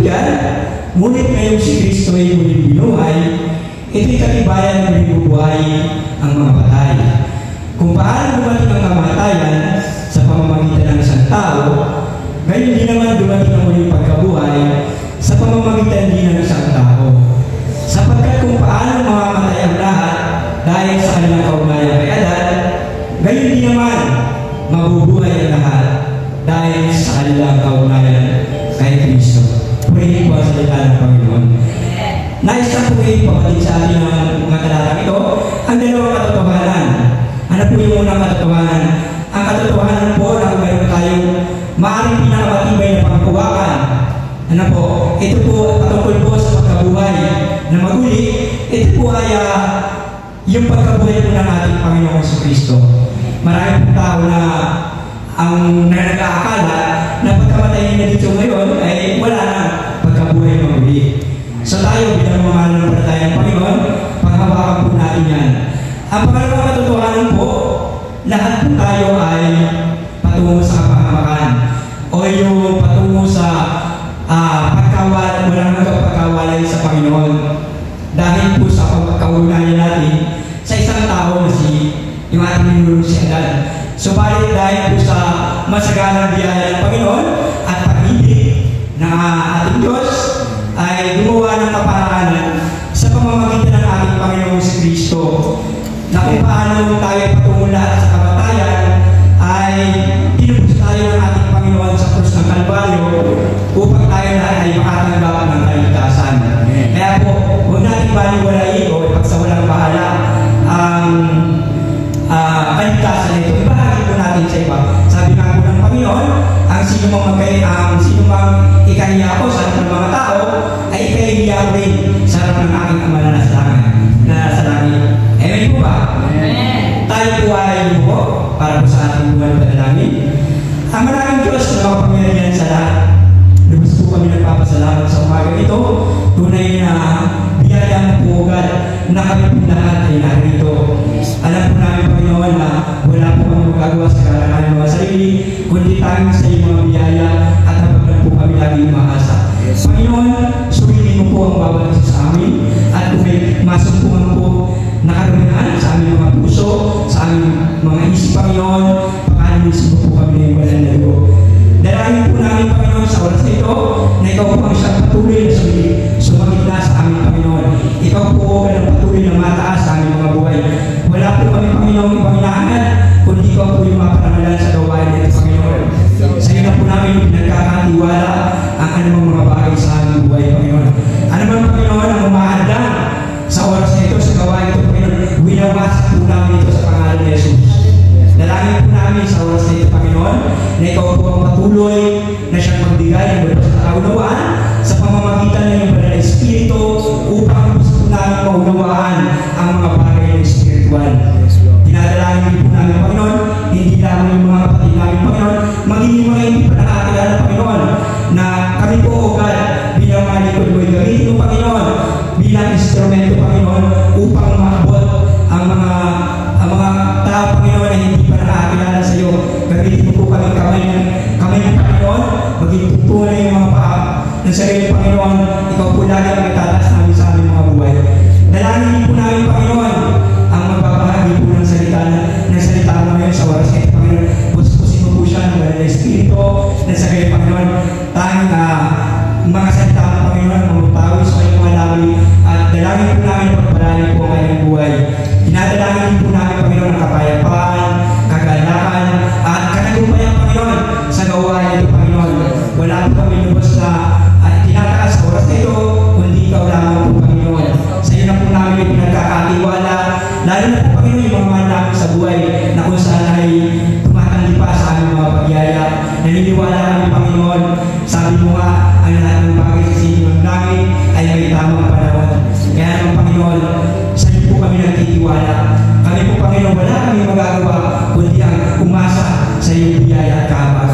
kaibigan, ngunit ngayong si Kristo ay muling binuhay, ito'y katibayan na binubuhay ang mga patay. Kung paano dumating ang kamatayan sa pamamagitan ng isang tao, ngayon din naman dumating ang muling pagkabuhay sa pamamagitan din ng isang tao. Sapagkat kung paano mamamatay ang lahat dahil sa kanilang kaugnayan kay Adan, ngayon din naman mabubuhay ang lahat dahil sa kanilang kaugnayan kay Kristo. Purihin po ang salita ng Panginoon. Nais na po kayo papalit sa atin ng mga talatang ito ang dalawang katotohanan. Ano po yung unang katotohanan? Ang katotohanan po na mayroon tayong maaaring pinakamatibay na pangkuwakan. Ano po? Ito po patungkol po sa pagkabuhay na maguli. Ito po ay yung pagkabuhay po ng ating Panginoon sa Kristo. Maraming po tao na ang nag-aakala na pagkamatay na dito ngayon ay wala na pagkabuhay maguli. So tayo bilang mga mananampalataya ng Panginoon, paghawakan po natin yan. Ang pangalawang katotohanan po, lahat po tayo ay patungo sa kapahamakan o yung patungo sa walang pagkawalay sa Panginoon. Dahil po sa pagkaunayan natin sa isang tao na yung ating minulong si Adan. Subalit dahil po sa masaganang biyaya ng Panginoon at pag-ibig ng ating Diyos, ay gumawa ng kaparaanan sa pamamagitan ng ating Panginoong si Kristo na kung paano tayo patungo lahat sa kamatayan ay tinubos tayo ng ating Panginoon sa krus ng Kalbaryo upang tayo lahat ay makatanggap ng kaligtasan. Kaya po, huwag natin baliwalain o ipagsawalang bahala ang kaligtasan na ito. Ibahagi po natin sa iba. Sabi nga po ng Panginoon, ang sino mang ikahiya ko sa harap ng mga tao ay ikahiya ko rin sa harap ng aking Ama na nasa langit. Amen po ba? Amen. Tayo po ay po para po sa ating buwan na panalangin. Ang maraming Diyos na makapangyarihan sa lahat. Lubos po kami nagpapasalamat sa umaga ito. Tunay na biyaya po agad na kami po lahat ay narito. Alam po namin, Panginoon, na wala po kami magagawa sa karangan ng mga sarili, kundi tanging sa iyong mga biyaya at napaglan po kami lagi umaasa. Panginoon, suriin mo po ang bawat isa sa amin at kung may masumpungan po na karamihan sa aming mga puso, sa aming mga isip, Panginoon, pakalisin mo po kami ng walang nalugo. Dalangin po namin, Panginoon, sa oras na ito, na ikaw po ang siyang patuloy na sumagit na sa aming Panginoon. Ikaw po ang patuloy na mataas sa aming mga buhay. Wala po kami, Panginoon, ibang hinahanap, kundi ikaw po yung maparangalan sa gawain nito, Panginoon. Sa iyo na po namin pinagkakatiwala ang anumang mga bagay sa aming buhay, Panginoon. Ano man, Panginoon, ang umahanda sa oras na ito, sa gawain ito, Panginoon, winawas po namin ito sa pangalan ni Jesus. Dalangin po namin sa oras na ito, Panginoon, na ikaw po ang patuloy na siyang magbigay ng buwan sa kaunawaan sa pamamagitan ng iyong banal na Espiritu upang gusto namin maunawaan ang mga bagay ng spiritual. Dinadalangin po namin, Panginoon, hindi lamang yung mga kapatid namin, Panginoon, magiging mga hindi pa nakakilala, Panginoon, na kami po agad bilang mga likod mo, gamitin mo, Panginoon, bilang instrumento, Panginoon, upang maabot ang mga tao, Panginoon, na hindi pa nakakilala sa iyo. Gamitin mo po kami kamay ng Panginoon, maging tunay yung mga paa ng sarili, Panginoon. Ikaw po lagi ang itataas namin sa aming mga buhay. Dalangin po namin, Panginoon, ang magbabahagi po ng salita mo ngayon sa oras na ito, Panginoon. Puspusin mo po siya ng banal na Espiritu na sa kayo, Panginoon, tanging mga salita mo, Panginoon, mamutawi sa kanyang mga labi at dalangin po namin pagpalanin po ang kanyang buhay. Dinadalangin po namin, Panginoon, ang kapayapaan, kagalakan at katagumpayan, Panginoon, sa gawain ito, Panginoon. Wala po kami lubos na tinataas sa oras na ito, kundi ikaw lamang po, Panginoon. Sa iyo na po namin yung pinagkakatiwala, lalo na po, Panginoon, yung mga mahal namin sa buhay na kung saan ay tumatanggi pa sa aming mga pagyaya. Naniniwala kami, Panginoon, sabi mo nga, ang lahat ng bagay sa sinin ng langit ay may tamang panahon. Kaya naman, Panginoon, sa iyo po kami nagtitiwala. Kami po, Panginoon, wala kami magagawa kundi ang umasa sa iyong biyaya at kaabag.